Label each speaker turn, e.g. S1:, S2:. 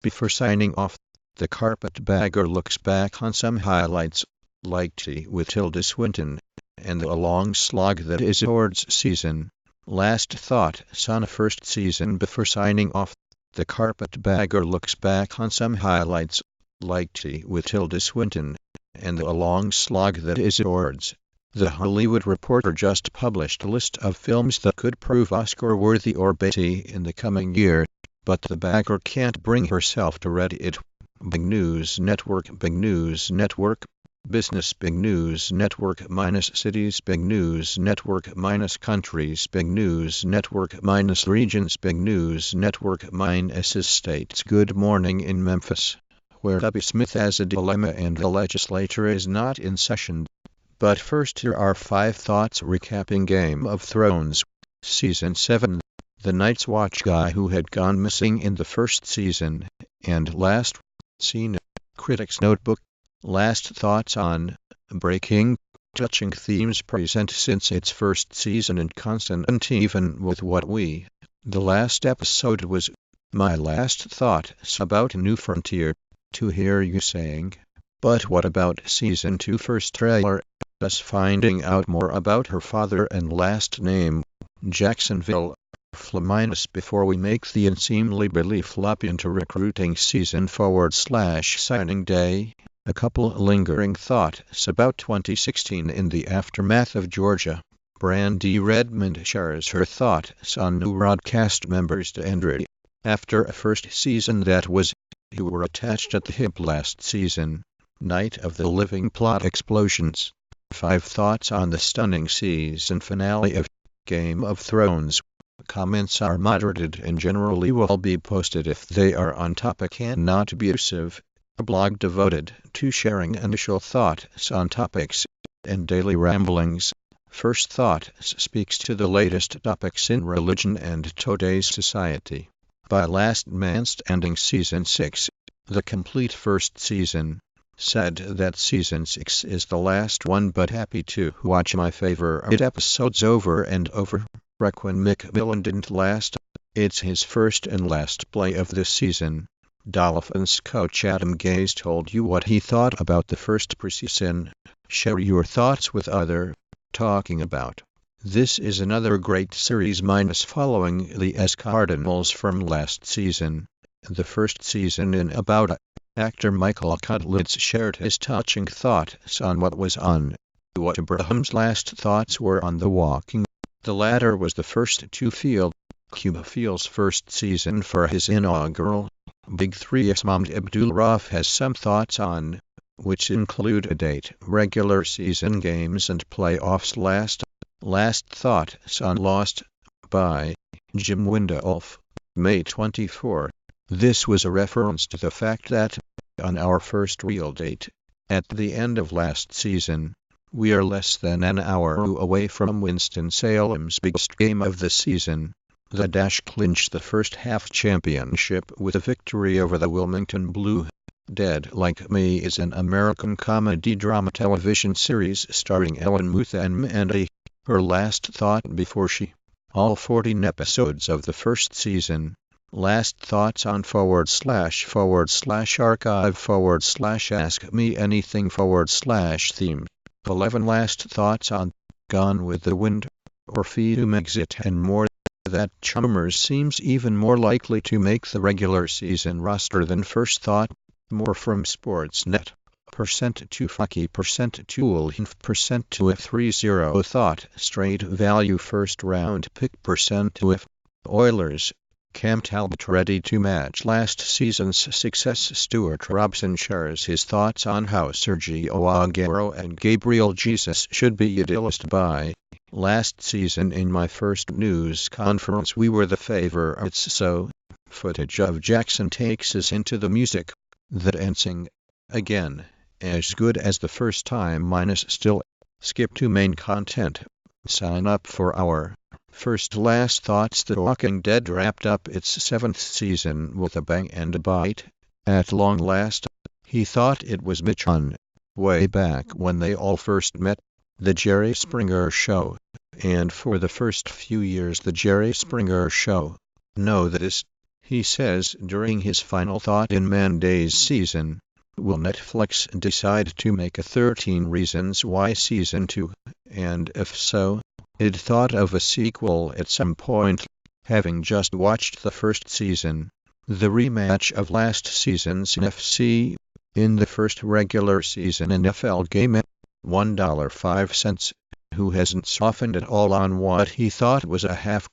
S1: Before signing off, the Carpetbagger looks back on some highlights, like tea with Tilda Swinton, and the long slog that is RHOD's season. Last thoughts on first season. Before signing off, the Carpetbagger looks back on some highlights, like tea with Tilda Swinton, and the long slog that is RHOD's. The Hollywood Reporter just published a list of films that could prove Oscar-worthy or baity in the coming year, but the bagger can't bring herself to read it. Big News Network, Big News Network, Business, Big News Network minus cities, Big News Network minus countries, Big News Network minus regions, Big News Network minus states. Good morning in Memphis, where Tubby Smith has a dilemma and the legislature is not in session. But first, here are 5 thoughts recapping Game of Thrones Season 7. The Night's Watch guy who had gone missing in the first season, and last seen. Critic's Notebook. Last thoughts on Breaking, touching themes present since its first season and consonant even with what we. The last episode was my last thoughts about New Frontier, to hear you saying. But what about Season 2 first trailer? Us finding out more about her father and last name, Jacksonville. Minus before we make the unseemly belief leap into recruiting season /signing day. A couple lingering thoughts about 2016 in the aftermath of Georgia. Brandi Redmond shares her thoughts on new RHOD cast members to Andre. After a first season that was, who were attached at the hip last season. Night of the Living plot explosions. 5 thoughts on the stunning season finale of Game of Thrones. Comments are moderated and generally will be posted if they are on topic and not abusive. A blog devoted to sharing initial thoughts on topics and daily ramblings. First Thoughts speaks to the latest topics in religion and today's society. By Last Man Standing Season 6, the complete first season. Said that Season 6 is the last one, but happy to watch my favorite episodes over and over. Raekwon McMillan didn't last. It's his first and last play of this season. Dolphins coach Adam Gase told you what he thought about the first preseason. Share your thoughts with other. Talking about. This is another great series minus following the Cardinals from last season. The first season in about. Actor Michael Cudlitz shared his touching thoughts on what was on. What Abraham's last thoughts were on The Walking. The latter was the first to feel. Cuba feels first season for his inaugural. Big 3's Mahmoud Abdul-Rauf has some thoughts on, which include a date, regular season games and playoffs. Last thoughts on Lost, by Jim Windolf, May 24. This was a reference to the fact that, on our first real date, at the end of last season, we are less than an hour away from Winston-Salem's biggest game of the season. The Dash clinched the first half championship with a victory over the Wilmington Blue. Dead Like Me is an American comedy drama television series starring Ellen Muth and Mandy. Her last thought before she. All 14 episodes of the first season. Last thoughts on /archive/ask me anything /theme. 11 last thoughts on Gone with the Wind, or Freedom Exit and more. That Chalmers seems even more likely to make the regular season roster than first thought. More from Sportsnet. %2 tool %2 if 30 thought straight value first round pick %2 if Oilers. Cam Talbot ready to match last season's success. Stuart Robson shares his thoughts on how Sergio Aguero and Gabriel Jesus should be utilized by. Last season in my first news conference we were the favorites, so footage of Jackson takes us into the music. The dancing, again, as good as the first time minus still. Skip to main content. Sign up for our first last thoughts. The Walking Dead wrapped up its 7th season with a bang and a bite. At long last, he thought it was Mitch on. Way back when they all first met, The Jerry Springer Show. And for the first few years The Jerry Springer Show. Know this. He says during his final thought in Monday's season, will Netflix decide to make a 13 Reasons Why Season 2, and if so, he'd thought of a sequel at some point, having just watched the first season, the rematch of last season's NFC, in the first regular season NFL game at $1.05, who hasn't softened at all on what he thought was a half